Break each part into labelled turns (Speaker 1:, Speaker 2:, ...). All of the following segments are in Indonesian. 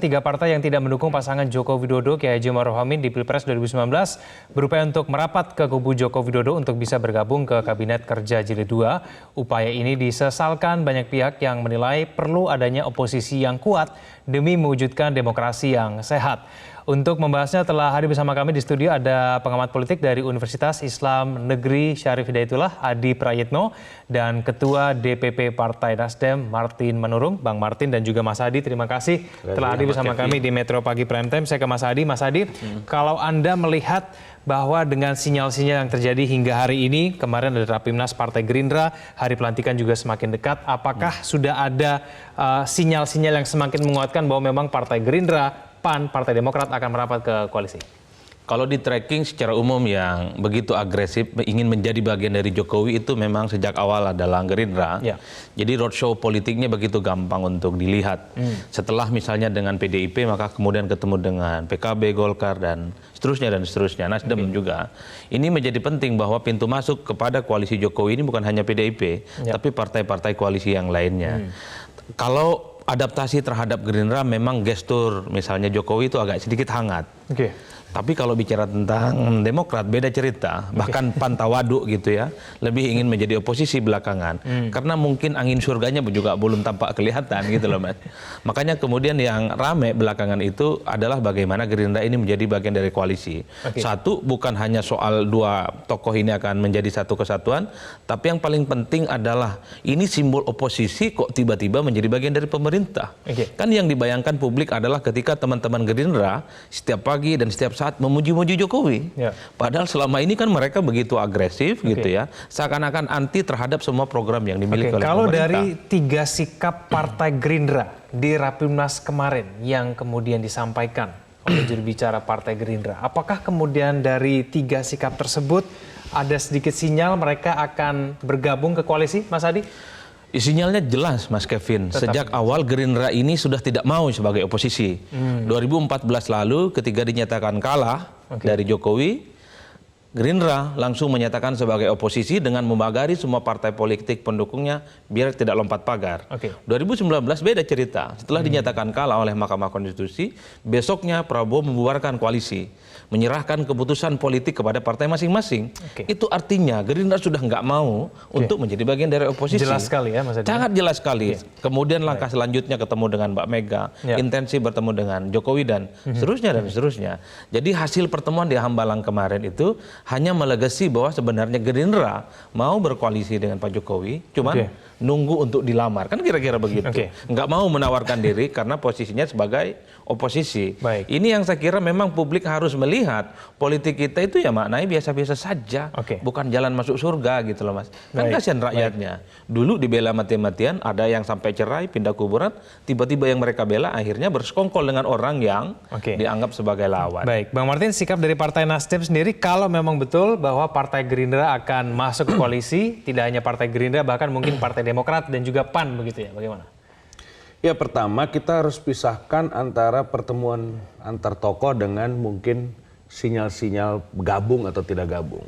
Speaker 1: tiga partai yang tidak mendukung pasangan Joko Widodo Kiai Haji Ma'ruf Amin di Pilpres 2019 berupaya untuk merapat ke kubu Joko Widodo untuk bisa bergabung ke Kabinet Kerja Jilid 2. Upaya ini disesalkan banyak pihak yang menilai perlu adanya oposisi yang kuat demi mewujudkan demokrasi yang sehat. Untuk membahasnya telah hadir bersama kami di studio ada pengamat politik dari Universitas Islam Negeri Syarif Hidayatullah Adi Prayitno dan Ketua DPP Partai Nasdem Martin Manurung. Bang Martin dan juga Mas Adi, terima kasih telah hadir bersama kami di Metro Pagi Prime Time. Saya ke Mas Adi. Mas Adi, kalau Anda melihat bahwa dengan sinyal-sinyal yang terjadi hingga hari ini, kemarin ada Rapimnas Partai Gerindra, hari pelantikan juga semakin dekat, apakah sudah ada sinyal-sinyal yang semakin menguatkan bahwa memang Partai Gerindra, PAN, Partai Demokrat akan merapat ke koalisi?
Speaker 2: Kalau di tracking secara umum yang begitu agresif ingin menjadi bagian dari Jokowi itu memang sejak awal adalah Gerindra. Ya. Jadi roadshow politiknya begitu gampang untuk dilihat. Setelah misalnya dengan PDIP maka kemudian ketemu dengan PKB, Golkar dan seterusnya. Nasdem juga. Ini menjadi penting bahwa pintu masuk kepada koalisi Jokowi ini bukan hanya PDIP, tapi partai-partai koalisi yang lainnya. Kalau adaptasi terhadap Gerindra memang gestur misalnya Jokowi itu agak sedikit hangat. Tapi kalau bicara tentang Demokrat beda cerita, bahkan pantawaduk gitu ya, lebih ingin menjadi oposisi belakangan. Karena mungkin angin surganya juga belum tampak kelihatan gitu loh Mas. Makanya kemudian yang rame belakangan itu adalah bagaimana Gerindra ini menjadi bagian dari koalisi. Satu, bukan hanya soal dua tokoh ini akan menjadi satu kesatuan, tapi yang paling penting adalah ini simbol oposisi kok tiba-tiba menjadi bagian dari pemerintah. Kan yang dibayangkan publik adalah ketika teman-teman Gerindra setiap pagi dan setiap saat memuji-muji Jokowi. Padahal selama ini kan mereka begitu agresif gitu ya. Seakan-akan anti terhadap semua program yang dimiliki oleh
Speaker 1: kalau
Speaker 2: pemerintah.
Speaker 1: Kalau dari tiga sikap Partai Gerindra di Rapimnas kemarin yang kemudian disampaikan oleh juru bicara Partai Gerindra, apakah kemudian dari tiga sikap tersebut ada sedikit sinyal mereka akan bergabung ke koalisi, Mas Adi?
Speaker 2: Sinyalnya jelas Mas Kevin, sejak awal Gerindra ini sudah tidak mau sebagai oposisi. 2014 lalu ketika dinyatakan kalah dari Jokowi, Gerindra langsung menyatakan sebagai oposisi dengan membagari semua partai politik pendukungnya biar tidak lompat pagar. 2019 beda cerita, setelah dinyatakan kalah oleh Mahkamah Konstitusi, besoknya Prabowo membubarkan koalisi, menyerahkan keputusan politik kepada partai masing-masing. Itu artinya Gerindra sudah nggak mau untuk menjadi bagian dari oposisi.
Speaker 1: Jelas sekali ya Mas Adi.
Speaker 2: Sangat jelas sekali. Kemudian langkah selanjutnya ketemu dengan Mbak Mega, intensif bertemu dengan Jokowi dan seterusnya. Jadi hasil pertemuan di Hambalang kemarin itu hanya melegasi bahwa sebenarnya Gerindra mau berkoalisi dengan Pak Jokowi, cuman nunggu untuk dilamar. Kan kira-kira begitu. Nggak mau menawarkan diri karena posisinya sebagai oposisi. Ini yang saya kira memang publik harus melihat politik kita itu ya maknanya biasa-biasa saja, bukan jalan masuk surga gitu loh Mas. Kan kasihan rakyatnya. Dulu dibela mati-matian, ada yang sampai cerai, pindah kuburan, tiba-tiba yang mereka bela akhirnya bersekongkol dengan orang yang dianggap sebagai lawan.
Speaker 1: Baik, Bang Martin, sikap dari Partai Nasdem sendiri kalau memang betul bahwa Partai Gerindra akan masuk ke koalisi, tidak hanya Partai Gerindra, bahkan mungkin Partai Demokrat dan juga PAN begitu ya, bagaimana?
Speaker 3: Ya, pertama kita harus pisahkan antara pertemuan antar tokoh dengan mungkin sinyal-sinyal gabung atau tidak gabung.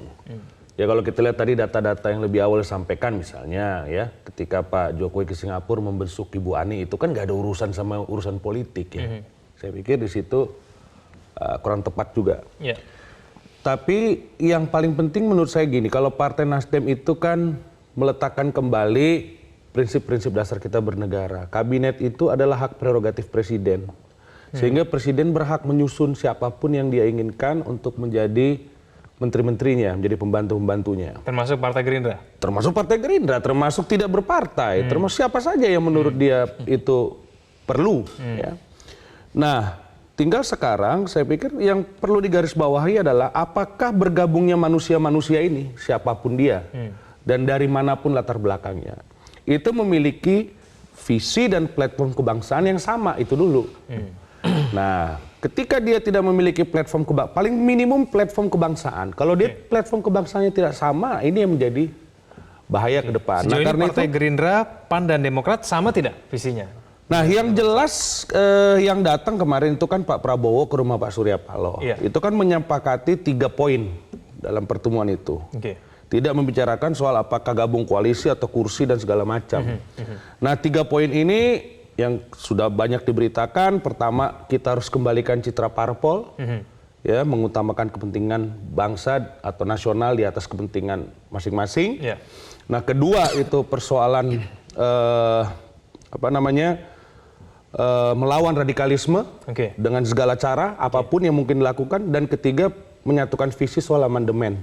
Speaker 3: Ya kalau kita lihat tadi data-data yang lebih awal disampaikan misalnya ya, ketika Pak Jokowi ke Singapura membesuk Ibu Ani itu kan nggak ada urusan sama urusan politik ya. Saya pikir di situ kurang tepat juga. Tapi yang paling penting menurut saya gini, kalau Partai Nasdem itu kan meletakkan kembali prinsip-prinsip dasar kita bernegara. Kabinet itu adalah hak prerogatif presiden. Sehingga presiden berhak menyusun siapapun yang dia inginkan untuk menjadi menteri-menterinya, menjadi pembantu-pembantunya.
Speaker 1: Termasuk Partai Gerindra?
Speaker 3: Termasuk Partai Gerindra, termasuk tidak berpartai, termasuk siapa saja yang menurut dia itu perlu. Ya. Nah, tinggal sekarang saya pikir yang perlu digarisbawahi adalah apakah bergabungnya manusia-manusia ini, siapapun dia, dan dari manapun latar belakangnya, itu memiliki visi dan platform kebangsaan yang sama itu dulu. Nah, ketika dia tidak memiliki platform paling minimum platform kebangsaan, kalau dia platform kebangsaannya tidak sama, ini yang menjadi bahaya ke depan.
Speaker 1: Sejauh ini Partai Gerindra, PAN dan Demokrat sama tidak visinya?
Speaker 3: Nah, yang jelas yang datang kemarin itu kan Pak Prabowo ke rumah Pak Surya Paloh. Itu kan menyepakati 3 poin dalam pertemuan itu. Tidak membicarakan soal apakah gabung koalisi atau kursi dan segala macam. Nah, 3 poin ini yang sudah banyak diberitakan. Pertama, kita harus kembalikan citra parpol, ya, mengutamakan kepentingan bangsa atau nasional di atas kepentingan masing-masing.
Speaker 1: Yeah.
Speaker 3: Nah, kedua itu persoalan melawan radikalisme dengan segala cara apapun yang mungkin dilakukan. Dan ketiga, menyatukan visi soal amandemen.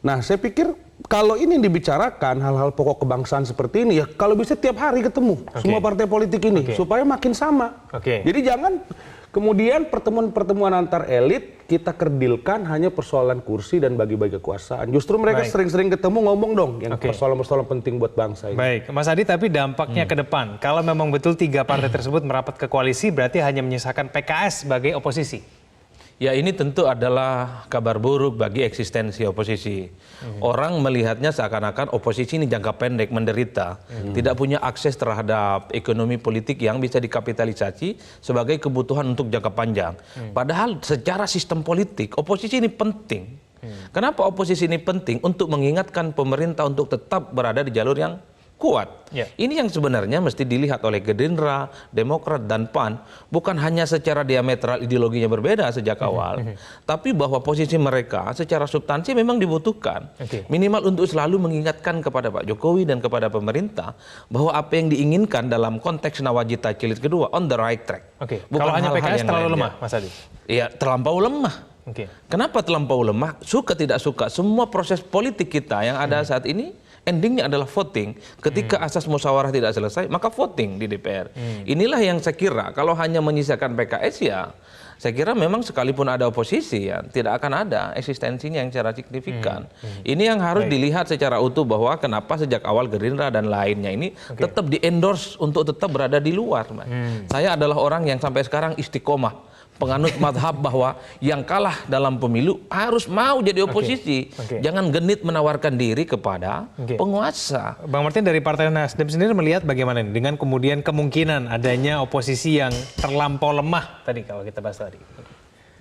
Speaker 3: Nah, saya pikir kalau ini dibicarakan hal-hal pokok kebangsaan seperti ini, ya kalau bisa tiap hari ketemu semua partai politik ini supaya makin sama. Jadi jangan kemudian pertemuan-pertemuan antar elit kita kerdilkan hanya persoalan kursi dan bagi-bagi kekuasaan. Justru mereka sering-sering ketemu ngomong dong yang persoalan-persoalan penting buat bangsa ini.
Speaker 1: Baik, Mas Adi, tapi dampaknya ke depan, kalau memang betul 3 partai tersebut merapat ke koalisi, berarti hanya menyisakan PKS sebagai oposisi.
Speaker 2: Ya, ini tentu adalah kabar buruk bagi eksistensi oposisi. Orang melihatnya seakan-akan oposisi ini jangka pendek menderita, tidak punya akses terhadap ekonomi politik yang bisa dikapitalisasi sebagai kebutuhan untuk jangka panjang. Padahal secara sistem politik oposisi ini penting. Kenapa oposisi ini penting? Untuk mengingatkan pemerintah untuk tetap berada di jalur yang kuat. Ini yang sebenarnya mesti dilihat oleh Gerindra, Demokrat, dan PAN, bukan hanya secara diametral ideologinya berbeda sejak awal, tapi bahwa posisi mereka secara substansi memang dibutuhkan. Minimal untuk selalu mengingatkan kepada Pak Jokowi dan kepada pemerintah bahwa apa yang diinginkan dalam konteks Nawacita Jilid kedua on the right track.
Speaker 1: Bukan kalau hanya PKS terlalu lemah, Mas Adi?
Speaker 2: Iya, terlampau lemah. Kenapa terlampau lemah? Suka tidak suka, semua proses politik kita yang ada saat ini endingnya adalah voting. Ketika asas musyawarah tidak selesai, maka voting di DPR. Inilah yang saya kira kalau hanya menyisakan PKS, ya saya kira memang sekalipun ada oposisi, ya tidak akan ada eksistensinya yang secara signifikan. Ini yang harus dilihat secara utuh bahwa kenapa sejak awal Gerindra dan lainnya ini tetap di-endorse untuk tetap berada di luar. Saya adalah orang yang sampai sekarang istiqomah, penganut madhab bahwa yang kalah dalam pemilu harus mau jadi oposisi. Jangan genit menawarkan diri kepada penguasa.
Speaker 1: Bang Martin, dari Partai Nasdem sendiri melihat bagaimana ini dengan kemudian kemungkinan adanya oposisi yang terlampau lemah tadi kalau kita bahas tadi.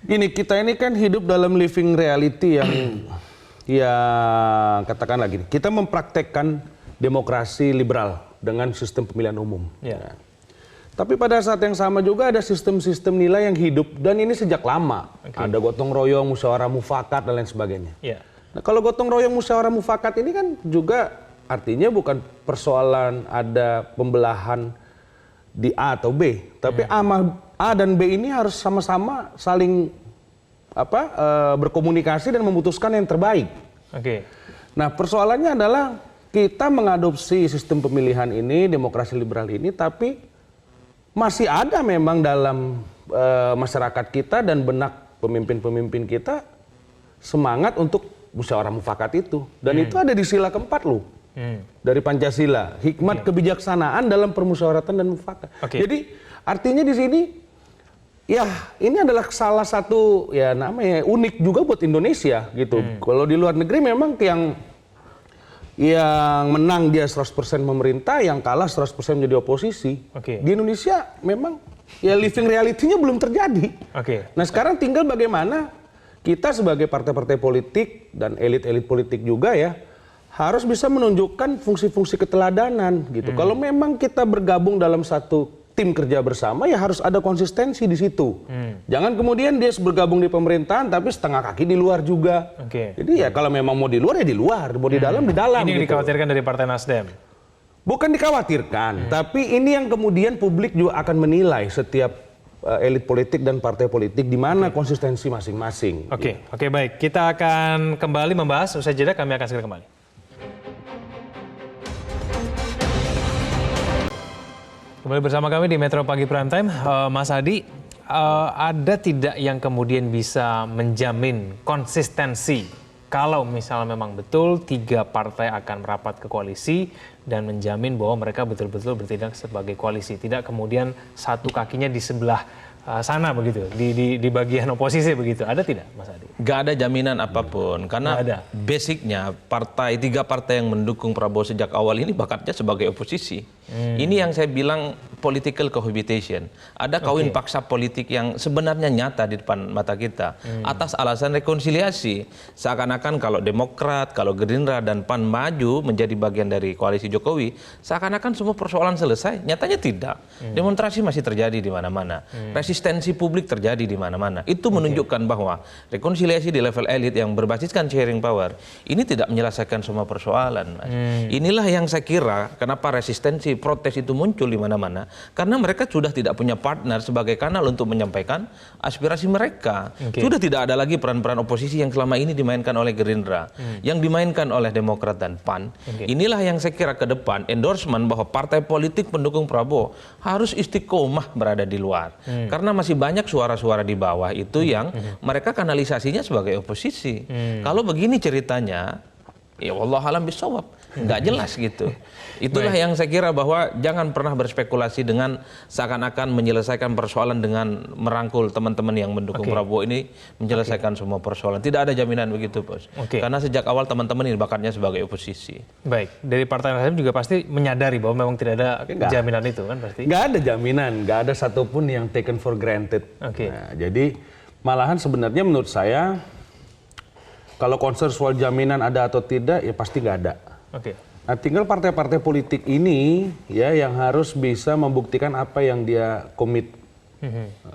Speaker 3: Gini, kita ini kan hidup dalam living reality yang katakanlah gini, kita mempraktekkan demokrasi liberal dengan sistem pemilihan umum. Tapi pada saat yang sama juga ada sistem-sistem nilai yang hidup dan ini sejak lama. Ada gotong royong, musyawarah mufakat dan lain sebagainya. Nah, kalau gotong royong, musyawarah mufakat ini kan juga artinya bukan persoalan ada pembelahan di A atau B, tapi A dan B ini harus sama-sama saling berkomunikasi dan memutuskan yang terbaik. Nah, persoalannya adalah kita mengadopsi sistem pemilihan ini, demokrasi liberal ini, tapi masih ada memang dalam masyarakat kita dan benak pemimpin-pemimpin kita semangat untuk musyawarah mufakat itu. Dan itu ada di sila keempat loh. Dari Pancasila, hikmat kebijaksanaan dalam permusyawaratan dan mufakat. Jadi artinya di sini ya ini adalah salah satu ya namanya unik juga buat Indonesia gitu. Kalau di luar negeri memang yang menang dia 100% pemerintah, yang kalah 100% menjadi oposisi. Di Indonesia memang ya living reality-nya belum terjadi. Nah, sekarang tinggal bagaimana kita sebagai partai-partai politik dan elit-elit politik juga ya harus bisa menunjukkan fungsi-fungsi keteladanan gitu. Kalau memang kita bergabung dalam satu tim kerja bersama ya harus ada konsistensi di situ. Jangan kemudian dia bergabung di pemerintahan tapi setengah kaki di luar juga. Jadi ya kalau memang mau di luar ya di luar, mau di dalam di dalam.
Speaker 1: Ini yang dikhawatirkan dari Partai Nasdem.
Speaker 3: Bukan dikhawatirkan, tapi ini yang kemudian publik juga akan menilai setiap elit politik dan partai politik di mana konsistensi masing-masing.
Speaker 1: Oke, baik. Kita akan kembali membahas, usai jeda kami akan segera kembali. Kembali bersama kami di Metro Pagi Prime Time. Mas Adi, ada tidak yang kemudian bisa menjamin konsistensi kalau misalnya memang betul 3 partai akan merapat ke koalisi dan menjamin bahwa mereka betul-betul bertindak sebagai koalisi, tidak kemudian satu kakinya di sebelah sana begitu, di bagian oposisi begitu, ada tidak Mas Adi?
Speaker 2: Gak ada jaminan apapun, karena basicnya 3 partai yang mendukung Prabowo sejak awal ini bakatnya sebagai oposisi. Ini yang saya bilang political cohabitation. Ada kawin paksa politik yang sebenarnya nyata di depan mata kita atas alasan rekonsiliasi. Seakan-akan kalau Demokrat, kalau Gerindra dan PAN maju menjadi bagian dari koalisi Jokowi, seakan-akan semua persoalan selesai. Nyatanya tidak. Demonstrasi masih terjadi di mana-mana. Resistensi publik terjadi di mana-mana. Itu menunjukkan bahwa rekonsiliasi di level elit yang berbasiskan sharing power ini tidak menyelesaikan semua persoalan, Mas. Inilah yang saya kira kenapa resistensi protes itu muncul di mana-mana, karena mereka sudah tidak punya partner sebagai kanal untuk menyampaikan aspirasi mereka. Sudah tidak ada lagi peran-peran oposisi yang selama ini dimainkan oleh Gerindra, yang dimainkan oleh Demokrat dan PAN. Inilah yang saya kira ke depan endorsement bahwa partai politik pendukung Prabowo harus istiqomah berada di luar. Karena masih banyak suara-suara di bawah itu yang mereka kanalisasinya sebagai oposisi. Kalau begini ceritanya, ya wallah alam bisawab, nggak jelas gitu. Itulah yang saya kira bahwa jangan pernah berspekulasi dengan seakan-akan menyelesaikan persoalan dengan merangkul teman-teman yang mendukung Prabowo ini menyelesaikan semua persoalan. Tidak ada jaminan begitu, Bos. Karena sejak awal teman-teman ini bakatnya sebagai oposisi.
Speaker 1: Baik, dari Partai Nasdem juga pasti menyadari bahwa memang tidak ada jaminan itu kan pasti.
Speaker 3: Nggak ada jaminan, nggak ada satupun yang taken for granted. Nah, jadi malahan sebenarnya menurut saya kalau concern soal jaminan ada atau tidak, ya pasti nggak ada. Nah, tinggal partai-partai politik ini ya yang harus bisa membuktikan apa yang dia komit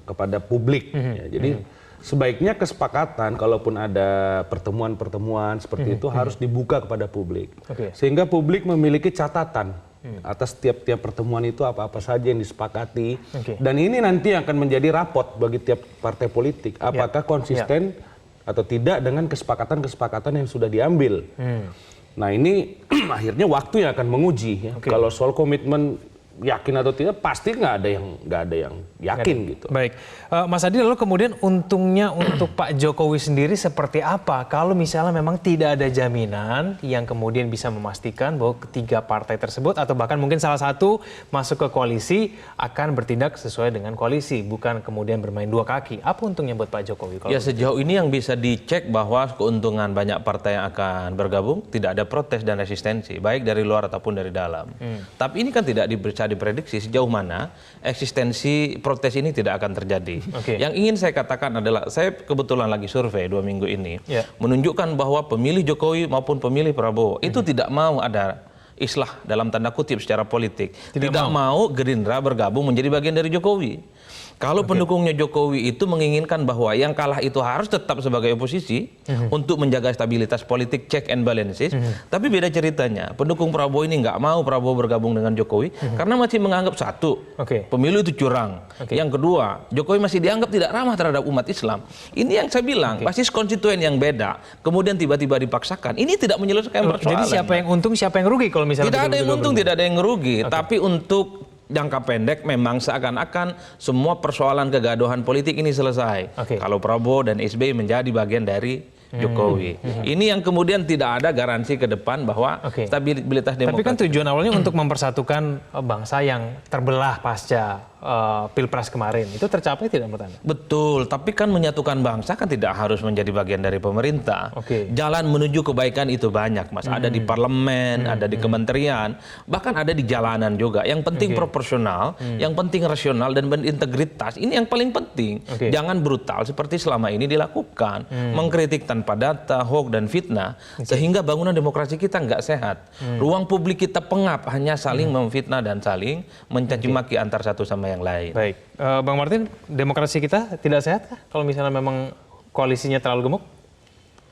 Speaker 3: kepada publik. Ya, jadi sebaiknya kesepakatan, kalaupun ada pertemuan-pertemuan seperti itu harus dibuka kepada publik, sehingga publik memiliki catatan atas tiap-tiap pertemuan itu apa-apa saja yang disepakati. Dan ini nanti akan menjadi rapot bagi tiap partai politik, apakah konsisten atau tidak dengan kesepakatan-kesepakatan yang sudah diambil. Nah ini akhirnya waktu yang akan menguji. Kalau soal komitmen yakin atau tidak pasti nggak ada yang yakin gitu.
Speaker 1: Baik, Mas Adi, lalu kemudian untungnya untuk Pak Jokowi sendiri seperti apa kalau misalnya memang tidak ada jaminan yang kemudian bisa memastikan bahwa ketiga partai tersebut atau bahkan mungkin salah satu masuk ke koalisi akan bertindak sesuai dengan koalisi, bukan kemudian bermain dua kaki. Apa untungnya buat Pak Jokowi?
Speaker 2: Ya sejauh ini yang bisa dicek bahwa keuntungan banyak partai yang akan bergabung tidak ada protes dan resistensi, baik dari luar ataupun dari dalam. Tapi ini kan tidak bisa diprediksi sejauh mana eksistensi protes ini tidak akan terjadi. Yang ingin saya katakan adalah, saya kebetulan lagi survei 2 minggu ini, menunjukkan bahwa pemilih Jokowi maupun pemilih Prabowo itu tidak mau ada islah dalam tanda kutip secara politik. Tidak mau Gerindra bergabung menjadi bagian dari Jokowi. Kalau pendukungnya Jokowi itu menginginkan bahwa yang kalah itu harus tetap sebagai oposisi untuk menjaga stabilitas politik, check and balances. Tapi beda ceritanya, pendukung Prabowo ini nggak mau Prabowo bergabung dengan Jokowi karena masih menganggap satu, pemilu itu curang. Yang kedua, Jokowi masih dianggap tidak ramah terhadap umat Islam. Ini yang saya bilang, basis konstituen yang beda, kemudian tiba-tiba dipaksakan. Ini tidak menyelesaikan persoalan.
Speaker 1: Jadi siapa yang untung, siapa yang rugi kalau misalnya
Speaker 2: tidak ada yang untung, tidak ada yang rugi. Tapi untuk jangka pendek memang seakan-akan semua persoalan kegaduhan politik ini selesai. Kalau Prabowo dan SBY menjadi bagian dari Jokowi. Ini yang kemudian tidak ada garansi ke depan bahwa stabilitas demokrasi.
Speaker 1: Tapi kan tujuan awalnya untuk mempersatukan bangsa yang terbelah pasca Pilpres kemarin. Itu tercapai tidak menurut Anda?
Speaker 2: Betul, tapi kan menyatukan bangsa kan tidak harus menjadi bagian dari pemerintah. Jalan menuju kebaikan itu banyak, Mas. Ada di parlemen, ada di kementerian, bahkan ada di jalanan juga. Yang penting proporsional, yang penting rasional dan berintegritas. Ini yang paling penting. Jangan brutal seperti selama ini dilakukan. Mengkritik tanpa data, hoax dan fitnah, sehingga bangunan demokrasi kita nggak sehat. Ruang publik kita pengap, hanya saling memfitnah dan saling mencaci maki antar satu sama yang lain.
Speaker 1: Baik, Bang Martin, demokrasi kita tidak sehat kah kalau misalnya memang koalisinya terlalu gemuk?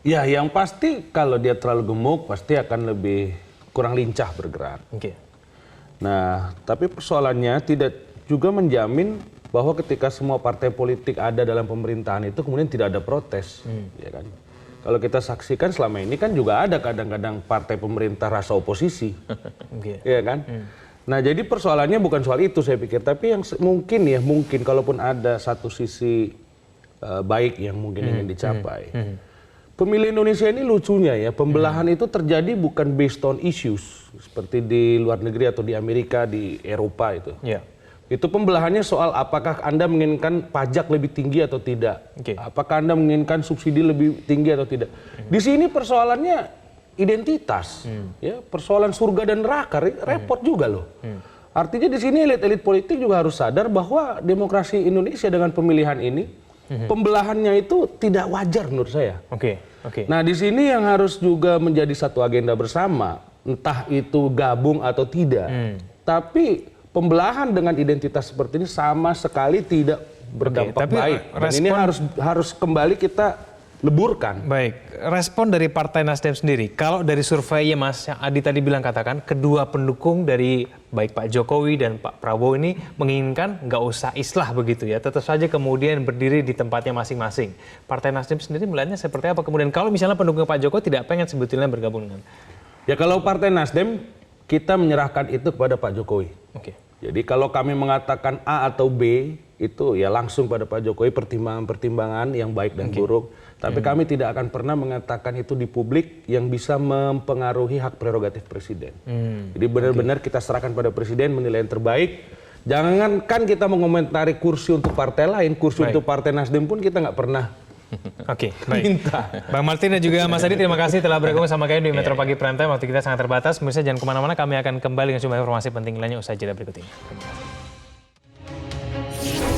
Speaker 3: Ya, yang pasti kalau dia terlalu gemuk pasti akan lebih kurang lincah bergerak. Nah, tapi persoalannya tidak juga menjamin bahwa ketika semua partai politik ada dalam pemerintahan itu kemudian tidak ada protes, ya kan? Kalau kita saksikan selama ini kan juga ada kadang-kadang partai pemerintah rasa oposisi, ya kan? Nah, jadi persoalannya bukan soal itu saya pikir, tapi yang mungkin kalaupun ada satu sisi baik yang mungkin ingin dicapai. Pemilih Indonesia ini lucunya ya, pembelahan itu terjadi bukan based on issues seperti di luar negeri atau di Amerika, di Eropa itu. Itu pembelahannya soal apakah Anda menginginkan pajak lebih tinggi atau tidak, apakah Anda menginginkan subsidi lebih tinggi atau tidak. Di sini persoalannya identitas, ya, persoalan surga dan neraka repot juga loh. Artinya di sini elit-elit politik juga harus sadar bahwa demokrasi Indonesia dengan pemilihan ini, pembelahannya itu tidak wajar menurut saya.
Speaker 1: Oke.
Speaker 3: Nah di sini yang harus juga menjadi satu agenda bersama, entah itu gabung atau tidak. Tapi pembelahan dengan identitas seperti ini sama sekali tidak berdampak
Speaker 1: tapi
Speaker 3: baik. Dan ini harus kembali kita leburkan.
Speaker 1: Baik, respon dari Partai Nasdem sendiri, kalau dari surveinya Mas, yang Adi tadi bilang katakan, kedua pendukung dari baik Pak Jokowi dan Pak Prabowo ini menginginkan nggak usah islah begitu ya, tetap saja kemudian berdiri di tempatnya masing-masing. Partai Nasdem sendiri melihatnya seperti apa kemudian kalau misalnya pendukung Pak Jokowi tidak pengen sebetulnya bergabung dengan?
Speaker 3: Ya kalau Partai Nasdem, kita menyerahkan itu kepada Pak Jokowi.
Speaker 1: Oke.
Speaker 3: Jadi kalau kami mengatakan A atau B, itu ya langsung pada Pak Jokowi pertimbangan-pertimbangan yang baik dan buruk. Tapi kami tidak akan pernah mengatakan itu di publik yang bisa mempengaruhi hak prerogatif presiden. Jadi benar-benar kita serahkan pada presiden menilai yang terbaik. Jangankan kita mengomentari kursi untuk partai lain, kursi untuk Partai Nasdem pun kita nggak pernah
Speaker 1: Oke, baik.
Speaker 3: minta.
Speaker 1: Bang Martin dan juga Mas Adi, terima kasih telah bergabung sama kami di Metro Pagi Prime Time. Waktu kita sangat terbatas. Pemirsa jangan kemana-mana, kami akan kembali dengan sejumlah informasi penting lainnya usai jeda berikut ini.